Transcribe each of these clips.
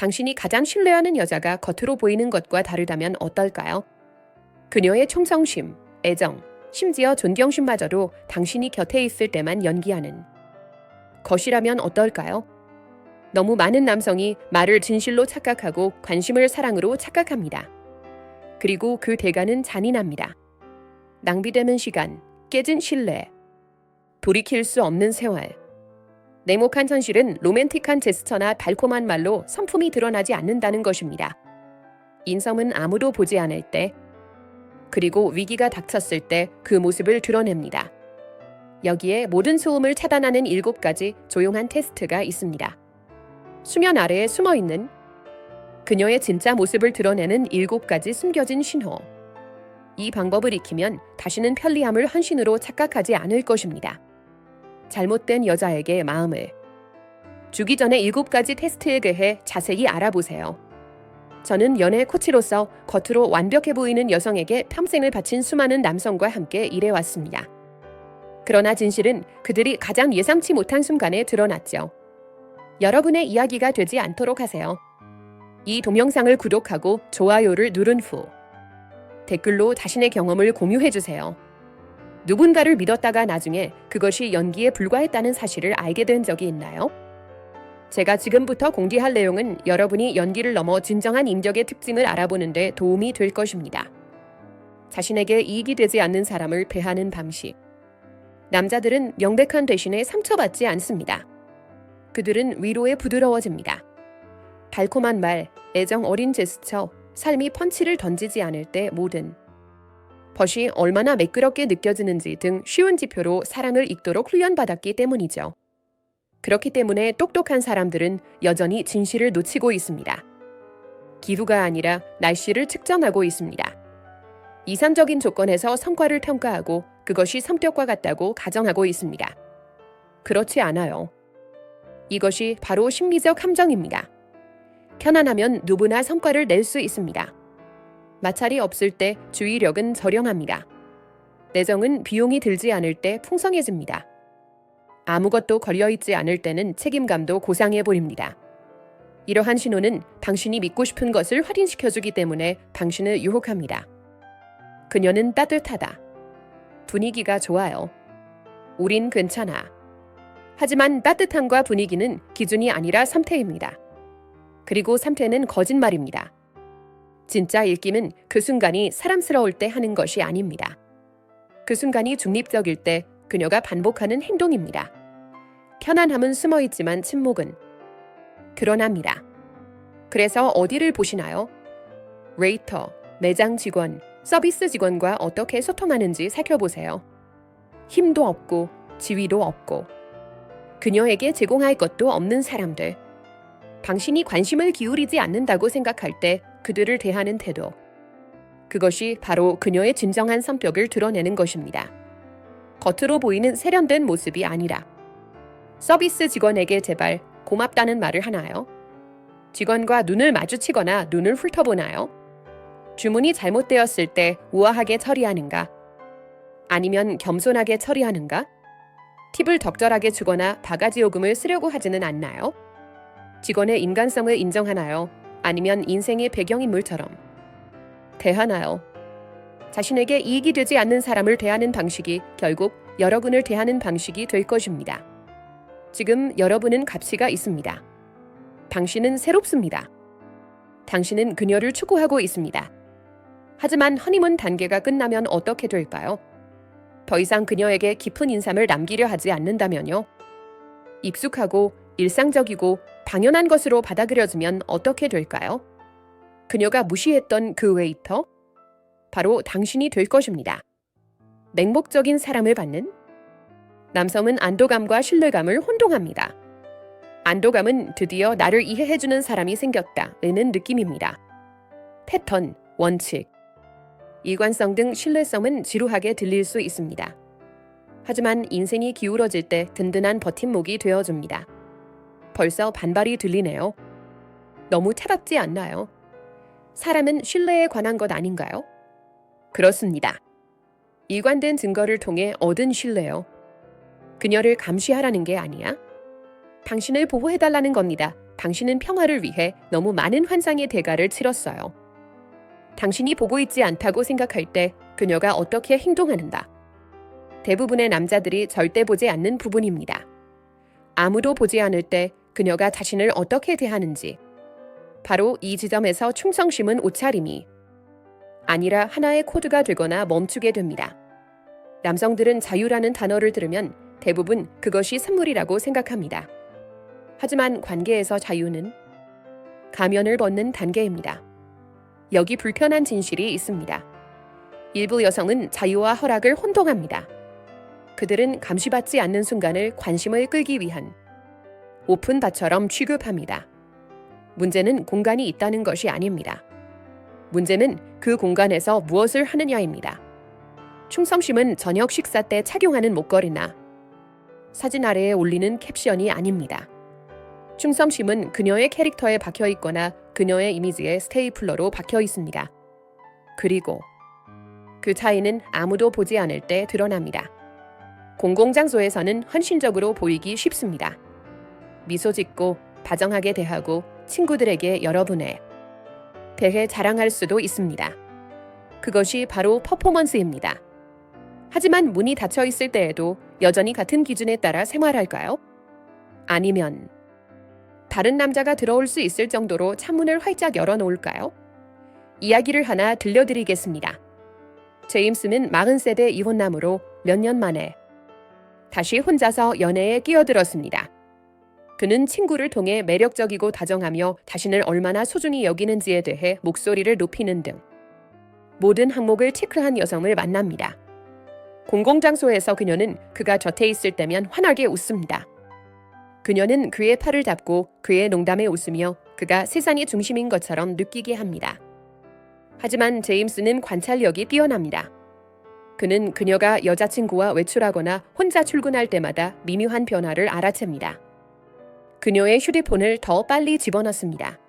당신이 가장 신뢰하는 여자가 겉으로 보이는 것과 다르다면 어떨까요? 그녀의 충성심, 애정, 심지어 존경심마저도 당신이 곁에 있을 때만 연기하는 것이라면 어떨까요? 너무 많은 남성이 말을 진실로 착각하고 관심을 사랑으로 착각합니다. 그리고 그 대가는 잔인합니다. 낭비되는 시간, 깨진 신뢰, 돌이킬 수 없는 세월. 냉혹한 현실은 로맨틱한 제스처나 달콤한 말로 성품이 드러나지 않는다는 것입니다. 인성은 아무도 보지 않을 때, 그리고 위기가 닥쳤을 때 그 모습을 드러냅니다. 여기에 모든 소음을 차단하는 7가지 조용한 테스트가 있습니다. 수면 아래에 숨어있는 그녀의 진짜 모습을 드러내는 7가지 숨겨진 신호. 이 방법을 익히면 다시는 편리함을 헌신으로 착각하지 않을 것입니다. 잘못된 여자에게 마음을 주기 전에 7가지 테스트에 대해 자세히 알아보세요. 저는 연애 코치로서 겉으로 완벽해 보이는 여성에게 평생을 바친 수많은 남성과 함께 일해왔습니다. 그러나 진실은 그들이 가장 예상치 못한 순간에 드러났죠. 여러분의 이야기가 되지 않도록 하세요. 이 동영상을 구독하고 좋아요를 누른 후 댓글로 자신의 경험을 공유해주세요. 누군가를 믿었다가 나중에 그것이 연기에 불과했다는 사실을 알게 된 적이 있나요? 제가 지금부터 공개할 내용은 여러분이 연기를 넘어 진정한 인격의 특징을 알아보는 데 도움이 될 것입니다. 자신에게 이익이 되지 않는 사람을 대하는 방식. 남자들은 명백한 대신에 상처받지 않습니다. 그들은 위로에 부드러워집니다. 달콤한 말, 애정 어린 제스처, 삶이 펀치를 던지지 않을 때 모든 벗이 얼마나 매끄럽게 느껴지는지 등 쉬운 지표로 사랑을 읽도록 훈련받았기 때문이죠. 그렇기 때문에 똑똑한 사람들은 여전히 진실을 놓치고 있습니다. 기후가 아니라 날씨를 측정하고 있습니다. 이상적인 조건에서 성과를 평가하고 그것이 성격과 같다고 가정하고 있습니다. 그렇지 않아요. 이것이 바로 심리적 함정입니다. 편안하면 누구나 성과를 낼 수 있습니다. 마찰이 없을 때 주의력은 저렴합니다. 내정은 비용이 들지 않을 때 풍성해집니다. 아무것도 걸려있지 않을 때는 책임감도 고상해 보입니다. 이러한 신호는 당신이 믿고 싶은 것을 확인시켜주기 때문에 당신을 유혹합니다. 그녀는 따뜻하다. 분위기가 좋아요. 우린 괜찮아. 하지만 따뜻함과 분위기는 기준이 아니라 상태입니다. 그리고 상태는 거짓말입니다. 진짜 읽김은 그 순간이 사랑스러울 때 하는 것이 아닙니다. 그 순간이 중립적일 때 그녀가 반복하는 행동입니다. 편안함은 숨어있지만 침묵은 드러납니다. 그래서 어디를 보시나요? 웨이터, 매장 직원, 서비스 직원과 어떻게 소통하는지 살펴보세요. 힘도 없고 지위도 없고 그녀에게 제공할 것도 없는 사람들. 당신이 관심을 기울이지 않는다고 생각할 때 그들을 대하는 태도. 그것이 바로 그녀의 진정한 성격을 드러내는 것입니다. 겉으로 보이는 세련된 모습이 아니라. 서비스 직원에게 제발 고맙다는 말을 하나요? 직원과 눈을 마주치거나 눈을 훑어보나요? 주문이 잘못되었을 때 우아하게 처리하는가? 아니면 겸손하게 처리하는가? 팁을 적절하게 주거나 바가지 요금을 쓰려고 하지는 않나요? 직원의 인간성을 인정하나요? 아니면 인생의 배경인물처럼 대하나요? 자신에게 이익이 되지 않는 사람을 대하는 방식이 결국 여러분을 대하는 방식이 될 것입니다. 지금 여러분은 가치가 있습니다. 당신은 새롭습니다. 당신은 그녀를 추구하고 있습니다. 하지만 허니문 단계가 끝나면 어떻게 될까요? 더 이상 그녀에게 깊은 인상을 남기려 하지 않는다면요? 익숙하고 일상적이고 당연한 것으로 받아들여지면 어떻게 될까요? 그녀가 무시했던 그 웨이터? 바로 당신이 될 것입니다. 맹목적인 사랑을 받는? 남성은 안도감과 신뢰감을 혼동합니다. 안도감은 드디어 나를 이해해주는 사람이 생겼다는 느낌입니다. 패턴, 원칙, 일관성 등 신뢰성은 지루하게 들릴 수 있습니다. 하지만 인생이 기울어질 때 든든한 버팀목이 되어줍니다. 벌써 반발이 들리네요. 너무 차갑지 않나요? 사람은 신뢰에 관한 것 아닌가요? 그렇습니다. 일관된 증거를 통해 얻은 신뢰요. 그녀를 감시하라는 게 아니야. 당신을 보호해달라는 겁니다. 당신은 평화를 위해 너무 많은 환상의 대가를 치렀어요. 당신이 보고 있지 않다고 생각할 때 그녀가 어떻게 행동하는가? 대부분의 남자들이 절대 보지 않는 부분입니다. 아무도 보지 않을 때 그녀가 자신을 어떻게 대하는지. 바로 이 지점에서 충성심은 옷차림이 아니라 하나의 코드가 되거나 멈추게 됩니다. 남성들은 자유라는 단어를 들으면 대부분 그것이 선물이라고 생각합니다. 하지만 관계에서 자유는 가면을 벗는 단계입니다. 여기 불편한 진실이 있습니다. 일부 여성은 자유와 허락을 혼동합니다. 그들은 감시받지 않는 순간을 관심을 끌기 위한 오픈바처럼 취급합니다. 문제는 공간이 있다는 것이 아닙니다. 문제는 그 공간에서 무엇을 하느냐입니다. 충성심은 저녁 식사 때 착용하는 목걸이나 사진 아래에 올리는 캡션이 아닙니다. 충성심은 그녀의 캐릭터에 박혀 있거나 그녀의 이미지에 스테이플러로 박혀 있습니다. 그리고 그 차이는 아무도 보지 않을 때 드러납니다. 공공장소에서는 헌신적으로 보이기 쉽습니다. 미소 짓고 다정하게 대하고 친구들에게 여러분에 대해 자랑할 수도 있습니다. 그것이 바로 퍼포먼스입니다. 하지만 문이 닫혀 있을 때에도 여전히 같은 기준에 따라 생활할까요? 아니면 다른 남자가 들어올 수 있을 정도로 창문을 활짝 열어놓을까요? 이야기를 하나 들려드리겠습니다. 제임스는 40세대 이혼남으로 몇 년 만에 다시 혼자서 연애에 끼어들었습니다. 그는 친구를 통해 매력적이고 다정하며 자신을 얼마나 소중히 여기는지에 대해 목소리를 높이는 등 모든 항목을 체크한 여성을 만납니다. 공공장소에서 그녀는 그가 곁에 있을 때면 환하게 웃습니다. 그녀는 그의 팔을 잡고 그의 농담에 웃으며 그가 세상의 중심인 것처럼 느끼게 합니다. 하지만 제임스는 관찰력이 뛰어납니다. 그는 그녀가 여자친구와 외출하거나 혼자 출근할 때마다 미묘한 변화를 알아챕니다. 그녀의 휴대폰을 더 빨리 집어넣습니다.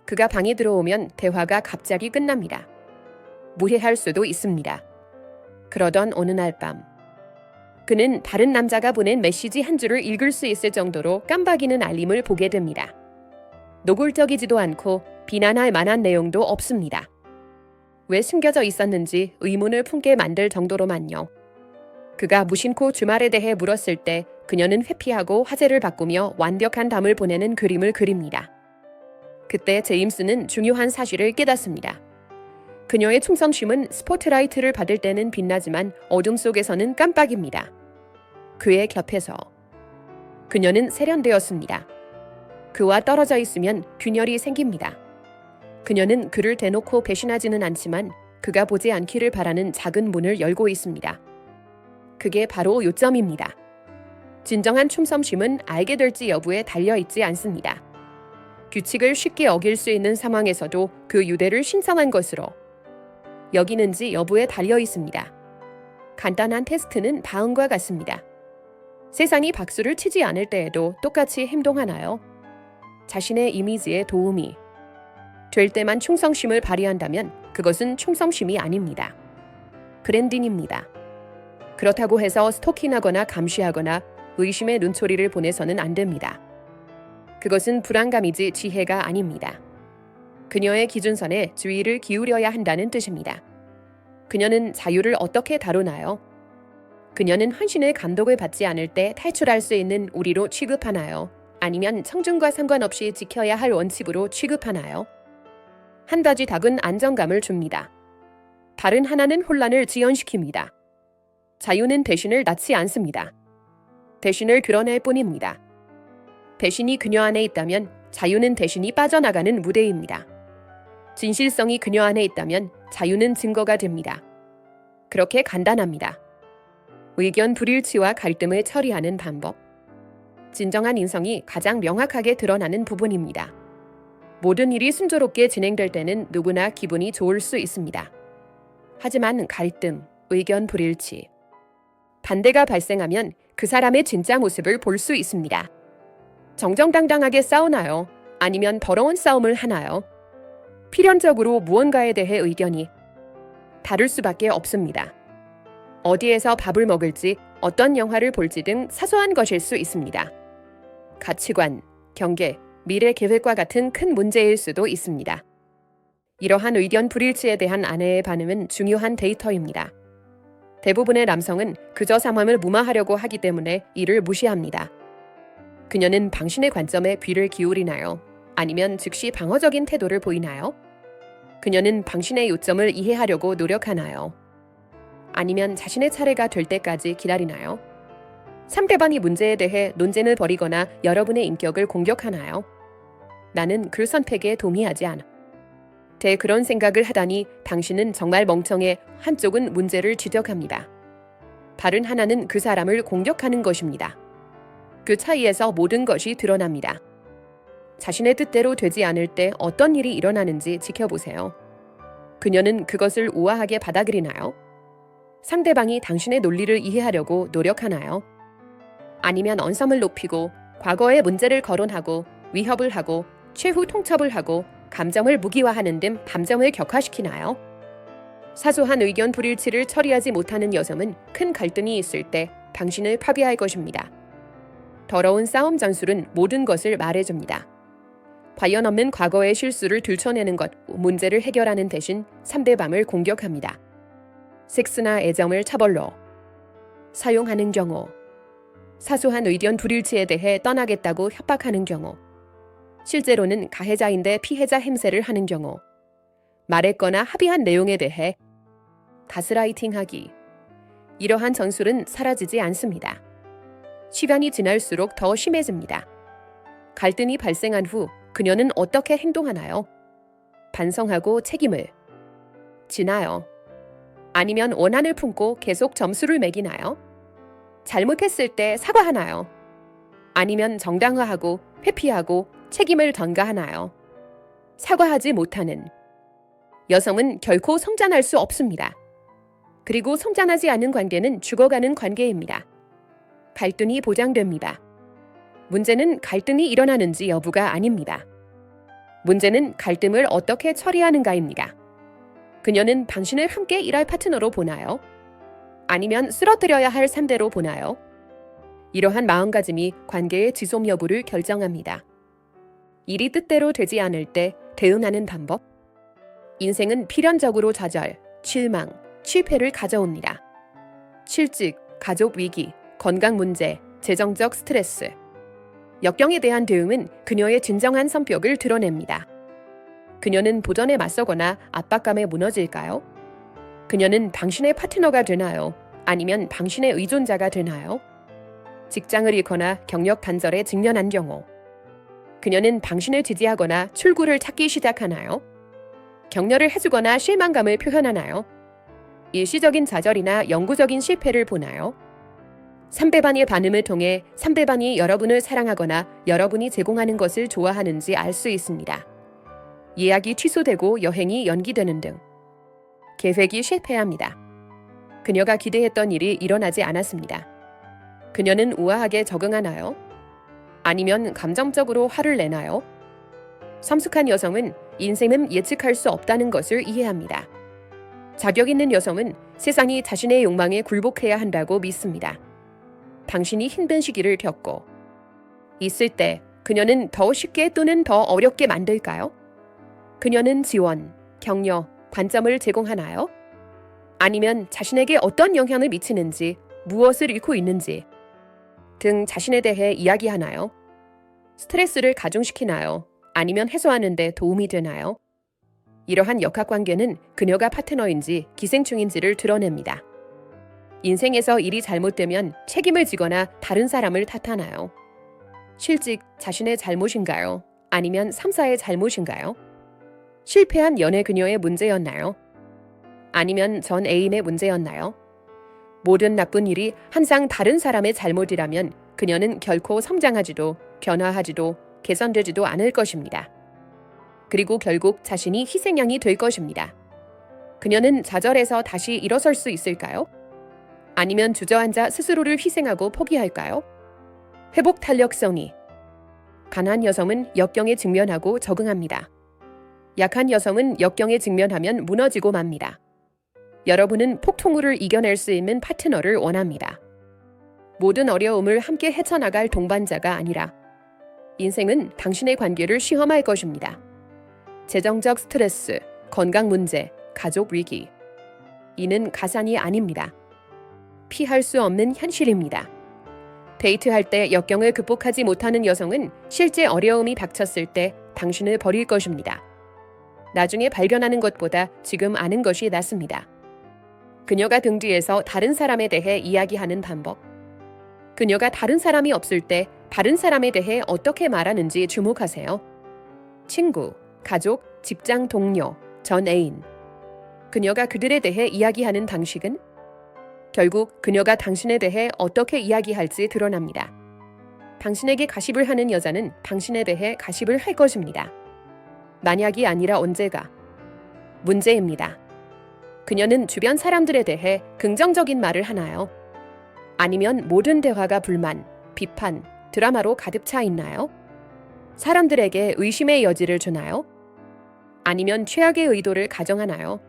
그가 방에 들어오면 대화가 갑자기 끝납니다. 무례할 수도 있습니다. 그러던 어느 날 밤, 그는 다른 남자가 보낸 메시지 한 줄을 읽을 수 있을 정도로 깜박이는 알림을 보게 됩니다. 노골적이지도 않고 비난할 만한 내용도 없습니다. 왜 숨겨져 있었는지 의문을 품게 만들 정도로만요. 그가 무심코 주말에 대해 물었을 때 그녀는 회피하고 화제를 바꾸며 완벽한 담을 보내는 그림을 그립니다. 그때 제임스는 중요한 사실을 깨닫습니다. 그녀의 충성심은 스포트라이트를 받을 때는 빛나지만 어둠 속에서는 깜빡입니다. 그의 곁에서 그녀는 세련되었습니다. 그와 떨어져 있으면 균열이 생깁니다. 그녀는 그를 대놓고 배신하지는 않지만 그가 보지 않기를 바라는 작은 문을 열고 있습니다. 그게 바로 요점입니다. 진정한 충성심은 알게 될지 여부에 달려있지 않습니다. 규칙을 쉽게 어길 수 있는 상황에서도 그 유대를 신성한 것으로 여기는지 여부에 달려 있습니다. 간단한 테스트는 다음과 같습니다. 세상이 박수를 치지 않을 때에도 똑같이 행동하나요? 자신의 이미지에 도움이 될 때만 충성심을 발휘한다면 그것은 충성심이 아닙니다. 브랜딩입니다. 그렇다고 해서 스토킹하거나 감시하거나 의심의 눈초리를 보내서는 안 됩니다. 그것은 불안감이지 지혜가 아닙니다. 그녀의 기준선에 주의를 기울여야 한다는 뜻입니다. 그녀는 자유를 어떻게 다루나요? 그녀는 헌신의 감독을 받지 않을 때 탈출할 수 있는 우리로 취급하나요? 아니면 청중과 상관없이 지켜야 할 원칙으로 취급하나요? 한 가지 답은 안정감을 줍니다. 다른 하나는 혼란을 지연시킵니다. 자유는 대신을 낳지 않습니다. 대신을 드러낼 뿐입니다. 대신이 그녀 안에 있다면 자유는 대신이 빠져나가는 무대입니다. 진실성이 그녀 안에 있다면 자유는 증거가 됩니다. 그렇게 간단합니다. 의견 불일치와 갈등을 처리하는 방법. 진정한 인성이 가장 명확하게 드러나는 부분입니다. 모든 일이 순조롭게 진행될 때는 누구나 기분이 좋을 수 있습니다. 하지만 갈등, 의견 불일치, 반대가 발생하면 그 사람의 진짜 모습을 볼 수 있습니다. 정정당당하게 싸우나요? 아니면 더러운 싸움을 하나요? 필연적으로 무언가에 대해 의견이 다를 수밖에 없습니다. 어디에서 밥을 먹을지, 어떤 영화를 볼지 등 사소한 것일 수 있습니다. 가치관, 경계, 미래 계획과 같은 큰 문제일 수도 있습니다. 이러한 의견 불일치에 대한 아내의 반응은 중요한 데이터입니다. 대부분의 남성은 그저 상황을 무마하려고 하기 때문에 이를 무시합니다. 그녀는 당신의 관점에 귀를 기울이나요? 아니면 즉시 방어적인 태도를 보이나요? 그녀는 당신의 요점을 이해하려고 노력하나요? 아니면 자신의 차례가 될 때까지 기다리나요? 상대방이 문제에 대해 논쟁을 벌이거나 여러분의 인격을 공격하나요? 나는 그 선택에 동의하지 않아. 그런 생각을 하다니 당신은 정말 멍청해. 한쪽은 문제를 지적합니다. 다른 하나는 그 사람을 공격하는 것입니다. 그 차이에서 모든 것이 드러납니다. 자신의 뜻대로 되지 않을 때 어떤 일이 일어나는지 지켜보세요. 그녀는 그것을 우아하게 받아들이나요? 상대방이 당신의 논리를 이해하려고 노력하나요? 아니면 언성을 높이고 과거의 문제를 거론하고 위협을 하고 최후 통첩을 하고 감정을 무기화하는 등 감정을 격화시키나요? 사소한 의견 불일치를 처리하지 못하는 여성은 큰 갈등이 있을 때 당신을 파괴할 것입니다. 더러운 싸움 전술은 모든 것을 말해줍니다. 관련 없는 과거의 실수를 들춰내는 것, 문제를 해결하는 대신 상대방을 공격합니다. 섹스나 애정을 차별로 사용하는 경우, 사소한 의견 불일치에 대해 떠나겠다고 협박하는 경우, 실제로는 가해자인데 피해자 행세를 하는 경우, 말했거나 합의한 내용에 대해 가스라이팅하기. 이러한 전술은 사라지지 않습니다. 시간이 지날수록 더 심해집니다. 갈등이 발생한 후 그녀는 어떻게 행동하나요? 반성하고 책임을 지나요? 아니면 원한을 품고 계속 점수를 매기나요? 잘못했을 때 사과하나요? 아니면 정당화하고 회피하고 책임을 전가하나요? 사과하지 못하는 여성은 결코 성장할 수 없습니다. 그리고 성장하지 않은 관계는 죽어가는 관계입니다. 갈등이 보장됩니다. 문제는 갈등이 일어나는지 여부가 아닙니다. 문제는 갈등을 어떻게 처리하는가입니다. 그녀는 당신을 함께 일할 파트너로 보나요? 아니면 쓰러뜨려야 할 상대로 보나요? 이러한 마음가짐이 관계의 지속 여부를 결정합니다. 일이 뜻대로 되지 않을 때 대응하는 방법? 인생은 필연적으로 좌절, 실망, 실패를 가져옵니다. 실직, 가족 위기, 건강 문제, 재정적 스트레스. 역경에 대한 대응은 그녀의 진정한 성격을 드러냅니다. 그녀는 도전에 맞서거나 압박감에 무너질까요? 그녀는 당신의 파트너가 되나요? 아니면 당신의 의존자가 되나요? 직장을 잃거나 경력 단절에 직면한 경우, 그녀는 당신을 지지하거나 출구를 찾기 시작하나요? 격려를 해주거나 실망감을 표현하나요? 일시적인 좌절이나 영구적인 실패를 보나요? 상대방의 반응을 통해 상대방이 여러분을 사랑하거나 여러분이 제공하는 것을 좋아하는지 알 수 있습니다. 예약이 취소되고 여행이 연기되는 등 계획이 실패합니다. 그녀가 기대했던 일이 일어나지 않았습니다. 그녀는 우아하게 적응하나요? 아니면 감정적으로 화를 내나요? 성숙한 여성은 인생은 예측할 수 없다는 것을 이해합니다. 자격 있는 여성은 세상이 자신의 욕망에 굴복해야 한다고 믿습니다. 당신이 힘든 시기를 겪고 있을 때 그녀는 더 쉽게 또는 더 어렵게 만들까요? 그녀는 지원, 격려, 관점을 제공하나요? 아니면 자신에게 어떤 영향을 미치는지, 무엇을 잃고 있는지 등 자신에 대해 이야기하나요? 스트레스를 가중시키나요? 아니면 해소하는 데 도움이 되나요? 이러한 역학관계는 그녀가 파트너인지 기생충인지를 드러냅니다. 인생에서 일이 잘못되면 책임을 지거나 다른 사람을 탓하나요? 실직 자신의 잘못인가요? 아니면 상사의 잘못인가요? 실패한 연애 그녀의 문제였나요? 아니면 전 애인의 문제였나요? 모든 나쁜 일이 항상 다른 사람의 잘못이라면 그녀는 결코 성장하지도 변화하지도 개선되지도 않을 것입니다. 그리고 결국 자신이 희생양이 될 것입니다. 그녀는 좌절해서 다시 일어설 수 있을까요? 아니면 주저앉아 스스로를 희생하고 포기할까요? 회복 탄력성이 강한 여성은 역경에 직면하고 적응합니다. 약한 여성은 역경에 직면하면 무너지고 맙니다. 여러분은 폭풍우를 이겨낼 수 있는 파트너를 원합니다. 모든 어려움을 함께 헤쳐나갈 동반자가 아니라 인생은 당신의 관계를 시험할 것입니다. 재정적 스트레스, 건강 문제, 가족 위기. 이는 가산이 아닙니다. 피할 수 없는 현실입니다. 데이트할 때 역경을 극복하지 못하는 여성은 실제 어려움이 닥쳤을 때 당신을 버릴 것입니다. 나중에 발견하는 것보다 지금 아는 것이 낫습니다. 그녀가 등 뒤에서 다른 사람에 대해 이야기하는 방법. 그녀가 다른 사람이 없을 때 다른 사람에 대해 어떻게 말하는지 주목하세요. 친구, 가족, 직장 동료, 전 애인. 그녀가 그들에 대해 이야기하는 방식은 결국 그녀가 당신에 대해 어떻게 이야기할지 드러납니다. 당신에게 가십을 하는 여자는 당신에 대해 가십을 할 것입니다. 만약이 아니라 언제가 문제입니다. 그녀는 주변 사람들에 대해 긍정적인 말을 하나요? 아니면 모든 대화가 불만, 비판, 드라마로 가득 차 있나요? 사람들에게 의심의 여지를 주나요? 아니면 최악의 의도를 가정하나요?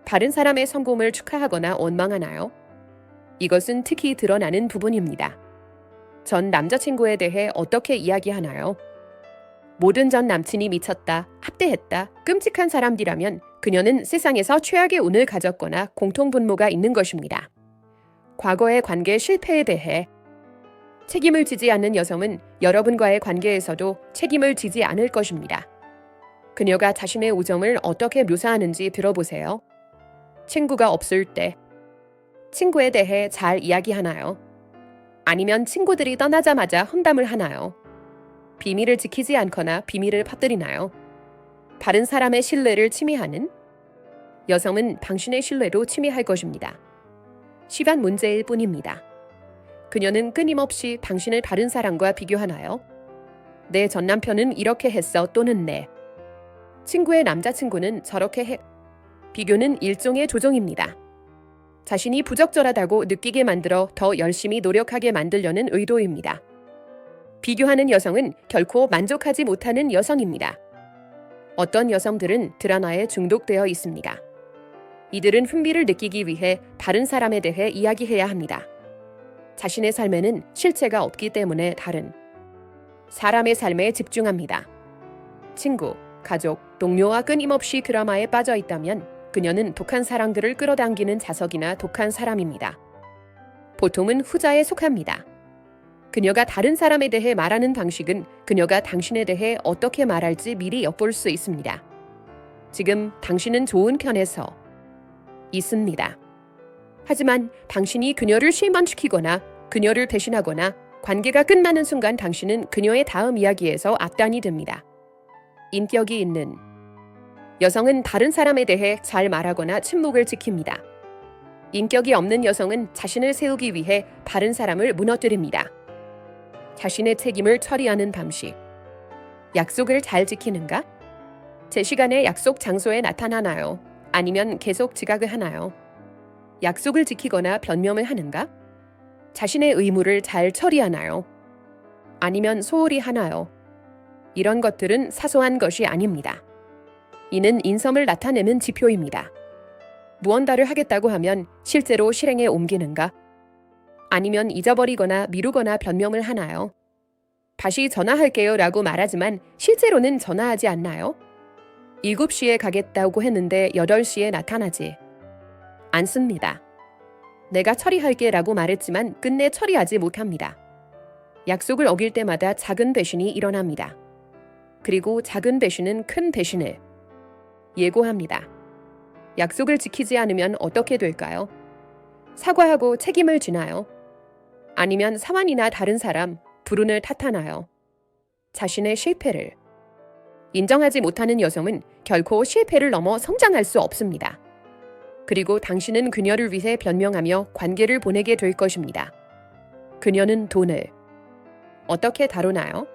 다른 사람의 성공을 축하하거나 원망하나요? 이것은 특히 드러나는 부분입니다. 전 남자친구에 대해 어떻게 이야기하나요? 모든 전 남친이 미쳤다, 학대했다, 끔찍한 사람들이라면 그녀는 세상에서 최악의 운을 가졌거나 공통분모가 있는 것입니다. 과거의 관계 실패에 대해 책임을 지지 않는 여성은 여러분과의 관계에서도 책임을 지지 않을 것입니다. 그녀가 자신의 우정을 어떻게 묘사하는지 들어보세요. 친구가 없을 때 친구에 대해 잘 이야기하나요? 아니면 친구들이 떠나자마자 험담을 하나요? 비밀을 지키지 않거나 비밀을 퍼뜨리나요? 다른 사람의 신뢰를 침해하는? 여성은 당신의 신뢰도 침해할 것입니다. 시간 문제일 뿐입니다. 그녀는 끊임없이 당신을 다른 사람과 비교하나요? 내 전 남편은 이렇게 했어 또는 내 친구의 남자친구는 저렇게 해. 비교는 일종의 조종입니다. 자신이 부적절하다고 느끼게 만들어 더 열심히 노력하게 만들려는 의도입니다. 비교하는 여성은 결코 만족하지 못하는 여성입니다. 어떤 여성들은 드라마에 중독되어 있습니다. 이들은 흥미를 느끼기 위해 다른 사람에 대해 이야기해야 합니다. 자신의 삶에는 실체가 없기 때문에 다른 사람의 삶에 집중합니다. 친구, 가족, 동료와 끊임없이 드라마에 빠져 있다면 그녀는 독한 사랑들을 끌어당기는 자석이나 독한 사람입니다. 보통은 후자에 속합니다. 그녀가 다른 사람에 대해 말하는 방식은 그녀가 당신에 대해 어떻게 말할지 미리 엿볼 수 있습니다. 지금 당신은 좋은 편에서 있습니다. 하지만 당신이 그녀를 실망시키거나 그녀를 배신하거나 관계가 끝나는 순간 당신은 그녀의 다음 이야기에서 악단이 됩니다. 인격이 있는 여성은 다른 사람에 대해 잘 말하거나 침묵을 지킵니다. 인격이 없는 여성은 자신을 세우기 위해 다른 사람을 무너뜨립니다. 자신의 책임을 처리하는 방식. 약속을 잘 지키는가? 제 시간에 약속 장소에 나타나나요? 아니면 계속 지각을 하나요? 약속을 지키거나 변명을 하는가? 자신의 의무를 잘 처리하나요? 아니면 소홀히 하나요? 이런 것들은 사소한 것이 아닙니다. 이는 인성을 나타내는 지표입니다. 무언가를 하겠다고 하면 실제로 실행에 옮기는가? 아니면 잊어버리거나 미루거나 변명을 하나요? 다시 전화할게요 라고 말하지만 실제로는 전화하지 않나요? 7시에 가겠다고 했는데 8시에 나타나지 않습니다. 내가 처리할게 라고 말했지만 끝내 처리하지 못합니다. 약속을 어길 때마다 작은 배신이 일어납니다. 그리고 작은 배신은 큰 배신을 예고합니다. 약속을 지키지 않으면 어떻게 될까요? 사과하고 책임을 지나요? 아니면 사환이나 다른 사람, 불운을 탓하나요? 자신의 실패를 인정하지 못하는 여성은 결코 실패를 넘어 성장할 수 없습니다. 그리고 당신은 그녀를 위해 변명하며 관계를 보내게 될 것입니다. 그녀는 돈을 어떻게 다루나요?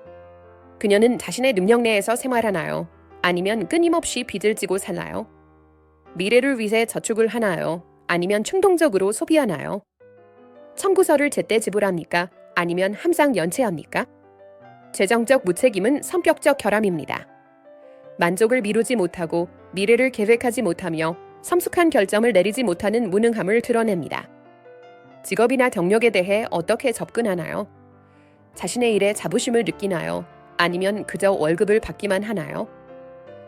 그녀는 자신의 능력 내에서 생활하나요? 아니면 끊임없이 빚을 지고 살나요? 미래를 위해 저축을 하나요? 아니면 충동적으로 소비하나요? 청구서를 제때 지불합니까? 아니면 항상 연체합니까? 재정적 무책임은 성격적 결함입니다. 만족을 미루지 못하고 미래를 계획하지 못하며 성숙한 결정을 내리지 못하는 무능함을 드러냅니다. 직업이나 경력에 대해 어떻게 접근하나요? 자신의 일에 자부심을 느끼나요? 아니면 그저 월급을 받기만 하나요?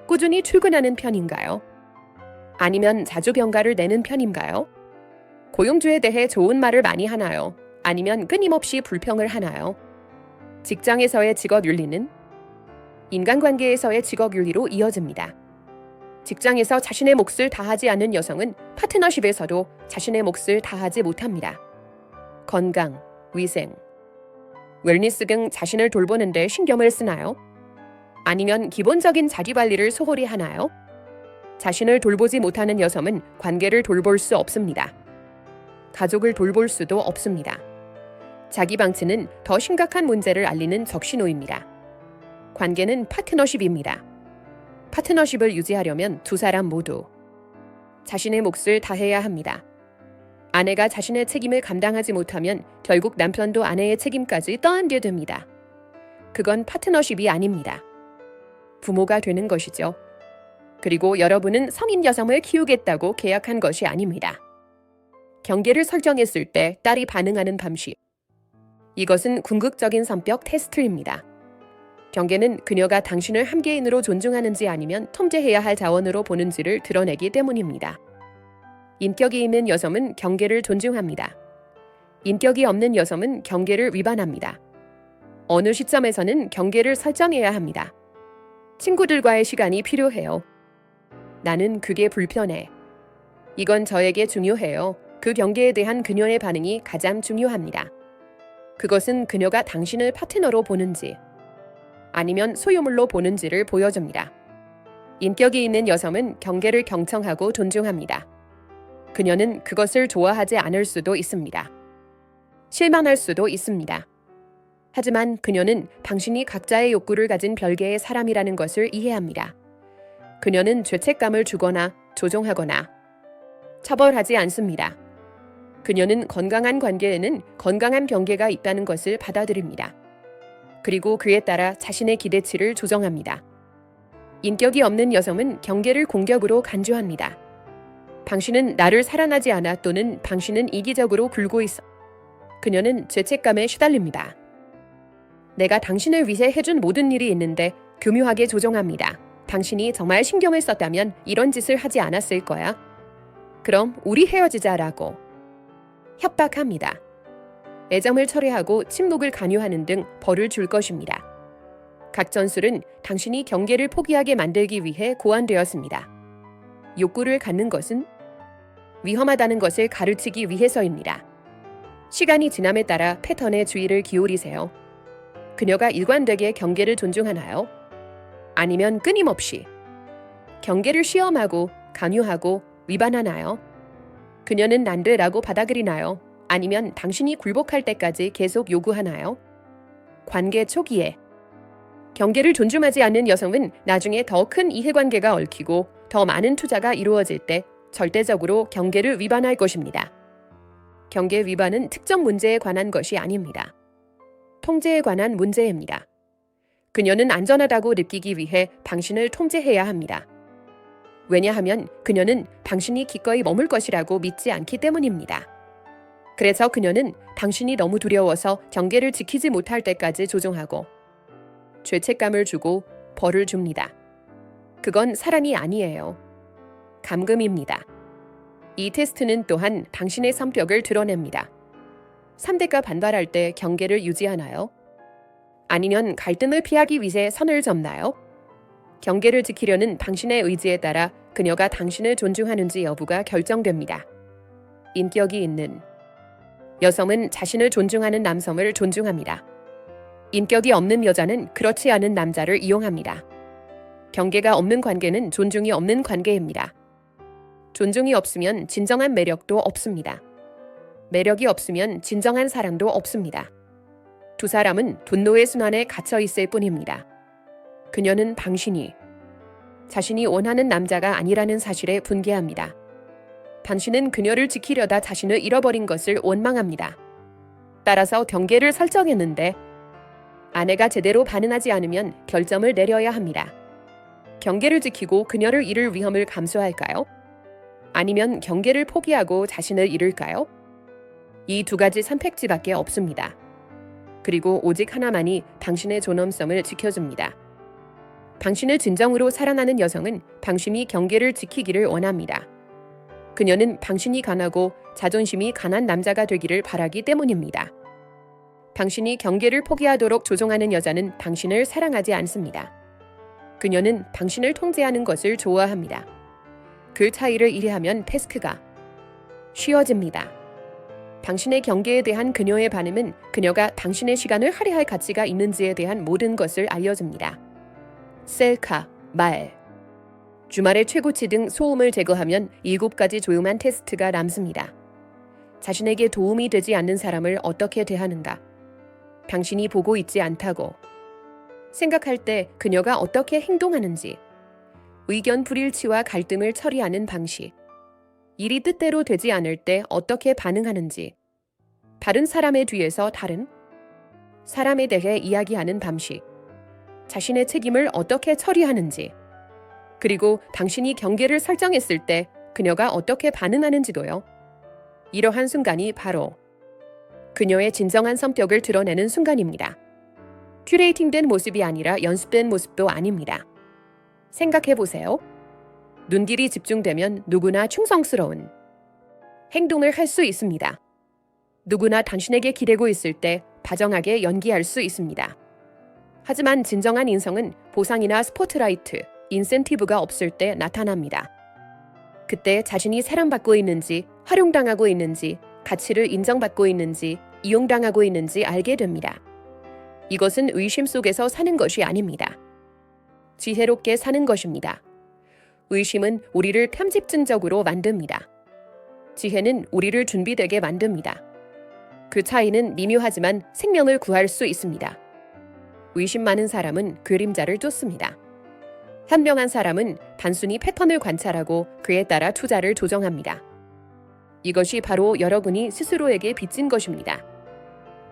꾸준히 출근하는 편인가요? 아니면 자주 병가를 내는 편인가요? 고용주에 대해 좋은 말을 많이 하나요? 아니면 끊임없이 불평을 하나요? 직장에서의 직업윤리는 인간관계에서의 직업윤리로 이어집니다. 직장에서 자신의 몫을 다하지 않는 여성은 파트너십에서도 자신의 몫을 다하지 못합니다. 건강, 위생, 웰니스 등 자신을 돌보는 데 신경을 쓰나요? 아니면 기본적인 자기관리를 소홀히 하나요? 자신을 돌보지 못하는 여성은 관계를 돌볼 수 없습니다. 가족을 돌볼 수도 없습니다. 자기 방치는 더 심각한 문제를 알리는 적신호입니다. 관계는 파트너십입니다. 파트너십을 유지하려면 두 사람 모두 자신의 몫을 다해야 합니다. 아내가 자신의 책임을 감당하지 못하면 결국 남편도 아내의 책임까지 떠안게 됩니다. 그건 파트너십이 아닙니다. 부모가 되는 것이죠. 그리고 여러분은 성인 여성을 키우겠다고 계약한 것이 아닙니다. 경계를 설정했을 때 딸이 반응하는 방식. 이것은 궁극적인 성격 테스트입니다. 경계는 그녀가 당신을 함께인으로 존중하는지 아니면 통제해야 할 자원으로 보는지를 드러내기 때문입니다. 인격이 있는 여성은 경계를 존중합니다. 인격이 없는 여성은 경계를 위반합니다. 어느 시점에서는 경계를 설정해야 합니다. 친구들과의 시간이 필요해요. 나는 그게 불편해. 이건 저에게 중요해요. 그 경계에 대한 그녀의 반응이 가장 중요합니다. 그것은 그녀가 당신을 파트너로 보는지 아니면 소유물로 보는지를 보여줍니다. 인격이 있는 여성은 경계를 경청하고 존중합니다. 그녀는 그것을 좋아하지 않을 수도 있습니다. 실망할 수도 있습니다. 하지만 그녀는 당신이 각자의 욕구를 가진 별개의 사람이라는 것을 이해합니다. 그녀는 죄책감을 주거나 조종하거나 처벌하지 않습니다. 그녀는 건강한 관계에는 건강한 경계가 있다는 것을 받아들입니다. 그리고 그에 따라 자신의 기대치를 조정합니다. 인격이 없는 여성은 경계를 공격으로 간주합니다. 당신은 나를 사랑하지 않아 또는 당신은 이기적으로 굴고 있어. 그녀는 죄책감에 시달립니다. 내가 당신을 위해 해준 모든 일이 있는데 교묘하게 조종합니다. 당신이 정말 신경을 썼다면 이런 짓을 하지 않았을 거야. 그럼 우리 헤어지자라고 협박합니다. 애정을 철회하고 침묵을 강요하는 등 벌을 줄 것입니다. 각 전술은 당신이 경계를 포기하게 만들기 위해 고안되었습니다. 욕구를 갖는 것은 위험하다는 것을 가르치기 위해서입니다. 시간이 지남에 따라 패턴에 주의를 기울이세요. 그녀가 일관되게 경계를 존중하나요? 아니면 끊임없이 경계를 시험하고 강요하고 위반하나요? 그녀는 안 돼라고 받아들이나요? 아니면 당신이 굴복할 때까지 계속 요구하나요? 관계 초기에 경계를 존중하지 않는 여성은 나중에 더 큰 이해관계가 얽히고 더 많은 투자가 이루어질 때 절대적으로 경계를 위반할 것입니다. 경계 위반은 특정 문제에 관한 것이 아닙니다. 통제에 관한 문제입니다. 그녀는 안전하다고 느끼기 위해 당신을 통제해야 합니다. 왜냐하면 그녀는 당신이 기꺼이 머물 것이라고 믿지 않기 때문입니다. 그래서 그녀는 당신이 너무 두려워서 경계를 지키지 못할 때까지 조종하고 죄책감을 주고 벌을 줍니다. 그건 사랑이 아니에요. 감금입니다. 이 테스트는 또한 당신의 성격을 드러냅니다. 상대가 반발할 때 경계를 유지하나요? 아니면 갈등을 피하기 위해 선을 접나요? 경계를 지키려는 당신의 의지에 따라 그녀가 당신을 존중하는지 여부가 결정됩니다. 인격이 있는 여성은 자신을 존중하는 남성을 존중합니다. 인격이 없는 여자는 그렇지 않은 남자를 이용합니다. 경계가 없는 관계는 존중이 없는 관계입니다. 존중이 없으면 진정한 매력도 없습니다. 매력이 없으면 진정한 사랑도 없습니다. 두 사람은 분노의 순환에 갇혀 있을 뿐입니다. 그녀는 당신이 자신이 원하는 남자가 아니라는 사실에 분개합니다. 당신은 그녀를 지키려다 자신을 잃어버린 것을 원망합니다. 따라서 경계를 설정했는데 아내가 제대로 반응하지 않으면 결정을 내려야 합니다. 경계를 지키고 그녀를 잃을 위험을 감수할까요? 아니면 경계를 포기하고 자신을 잃을까요? 이 두 가지 선택지밖에 없습니다. 그리고 오직 하나만이 당신의 존엄성을 지켜줍니다. 당신을 진정으로 사랑하는 여성은 당신이 경계를 지키기를 원합니다. 그녀는 당신이 강하고 자존심이 강한 남자가 되기를 바라기 때문입니다. 당신이 경계를 포기하도록 조종하는 여자는 당신을 사랑하지 않습니다. 그녀는 당신을 통제하는 것을 좋아합니다. 그 차이를 이해하면 태스크가 쉬워집니다. 당신의 경계에 대한 그녀의 반응은 그녀가 당신의 시간을 할애할 가치가 있는지에 대한 모든 것을 알려줍니다. 셀카, 말, 주말의 최고치 등 소음을 제거하면 7가지 조용한 테스트가 남습니다. 자신에게 도움이 되지 않는 사람을 어떻게 대하는가? 당신이 보고 있지 않다고 생각할 때 그녀가 어떻게 행동하는지, 의견 불일치와 갈등을 처리하는 방식, 일이 뜻대로 되지 않을 때 어떻게 반응하는지, 다른 사람의 뒤에서 다른 사람에 대해 이야기하는 방식, 자신의 책임을 어떻게 처리하는지, 그리고 당신이 경계를 설정했을 때 그녀가 어떻게 반응하는지도요. 이러한 순간이 바로 그녀의 진정한 성격을 드러내는 순간입니다. 큐레이팅된 모습이 아니라 연습된 모습도 아닙니다. 생각해보세요. 눈길이 집중되면 누구나 충성스러운 행동을 할 수 있습니다. 누구나 당신에게 기대고 있을 때 다정하게 연기할 수 있습니다. 하지만 진정한 인성은 보상이나 스포트라이트, 인센티브가 없을 때 나타납니다. 그때 자신이 사랑받고 있는지, 활용당하고 있는지, 가치를 인정받고 있는지, 이용당하고 있는지 알게 됩니다. 이것은 의심 속에서 사는 것이 아닙니다. 지혜롭게 사는 것입니다. 의심은 우리를 편집증적으로 만듭니다. 지혜는 우리를 준비되게 만듭니다. 그 차이는 미묘하지만 생명을 구할 수 있습니다. 의심 많은 사람은 그림자를 쫓습니다. 현명한 사람은 단순히 패턴을 관찰하고 그에 따라 투자를 조정합니다. 이것이 바로 여러분이 스스로에게 빚진 것입니다.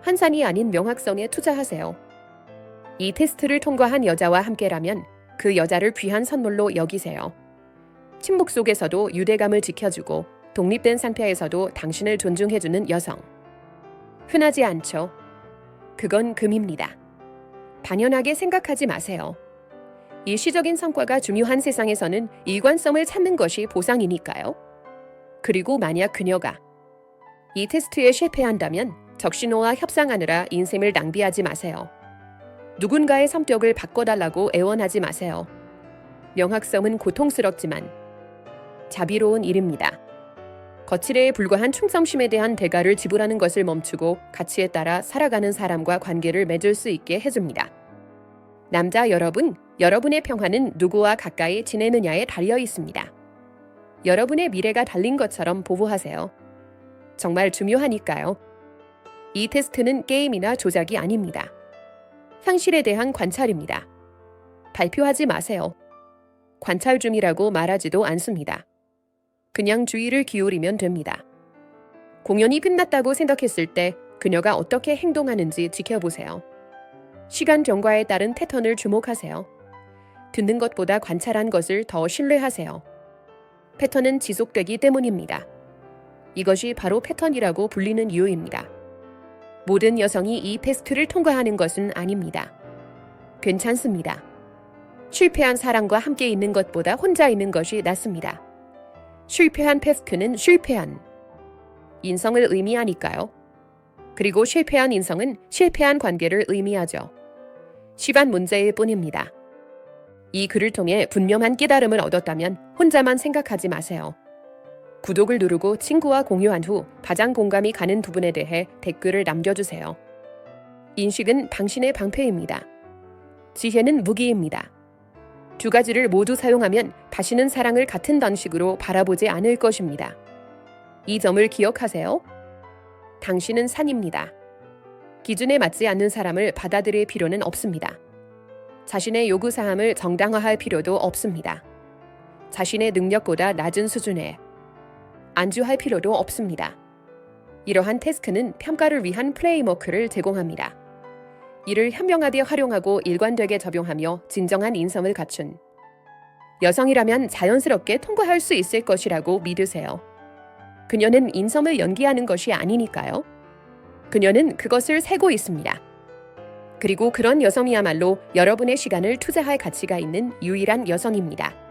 한산이 아닌 명확성에 투자하세요. 이 테스트를 통과한 여자와 함께라면 그 여자를 귀한 선물로 여기세요. 침묵 속에서도 유대감을 지켜주고 독립된 상태에서도 당신을 존중해주는 여성. 흔하지 않죠. 그건 금입니다. 당연하게 생각하지 마세요. 일시적인 성과가 중요한 세상에서는 일관성을 찾는 것이 보상이니까요. 그리고 만약 그녀가 이 테스트에 실패한다면 적신호와 협상하느라 인생을 낭비하지 마세요. 누군가의 성격을 바꿔달라고 애원하지 마세요. 명확성은 고통스럽지만 자비로운 일입니다. 거칠애에 불과한 충성심에 대한 대가를 지불하는 것을 멈추고 가치에 따라 살아가는 사람과 관계를 맺을 수 있게 해줍니다. 남자 여러분, 여러분의 평화는 누구와 가까이 지내느냐에 달려 있습니다. 여러분의 미래가 달린 것처럼 보호하세요. 정말 중요하니까요. 이 테스트는 게임이나 조작이 아닙니다. 현실에 대한 관찰입니다. 발표하지 마세요. 관찰 중이라고 말하지도 않습니다. 그냥 주의를 기울이면 됩니다. 공연이 끝났다고 생각했을 때 그녀가 어떻게 행동하는지 지켜보세요. 시간 경과에 따른 패턴을 주목하세요. 듣는 것보다 관찰한 것을 더 신뢰하세요. 패턴은 지속되기 때문입니다. 이것이 바로 패턴이라고 불리는 이유입니다. 모든 여성이 이 테스트를 통과하는 것은 아닙니다. 괜찮습니다. 실패한 사람과 함께 있는 것보다 혼자 있는 것이 낫습니다. 실패한 테스트는 실패한 인성을 의미하니까요. 그리고 실패한 인성은 실패한 관계를 의미하죠. 시간 문제일 뿐입니다. 이 글을 통해 분명한 깨달음을 얻었다면 혼자만 생각하지 마세요. 구독을 누르고 친구와 공유한 후 가장 공감이 가는 부분에 대해 댓글을 남겨주세요. 인식은 당신의 방패입니다. 지혜는 무기입니다. 두 가지를 모두 사용하면 다시는 사랑을 같은 방식으로 바라보지 않을 것입니다. 이 점을 기억하세요. 당신은 산입니다. 기준에 맞지 않는 사람을 받아들일 필요는 없습니다. 자신의 요구사항을 정당화할 필요도 없습니다. 자신의 능력보다 낮은 수준에 안주할 필요도 없습니다. 이러한 테스트는 평가를 위한 프레임워크를 제공합니다. 이를 현명하게 활용하고 일관되게 적용하며 진정한 인성을 갖춘 여성이라면 자연스럽게 통과할 수 있을 것이라고 믿으세요. 그녀는 인성을 연기하는 것이 아니니까요. 그녀는 그것을 세고 있습니다. 그리고 그런 여성이야말로 여러분의 시간을 투자할 가치가 있는 유일한 여성입니다.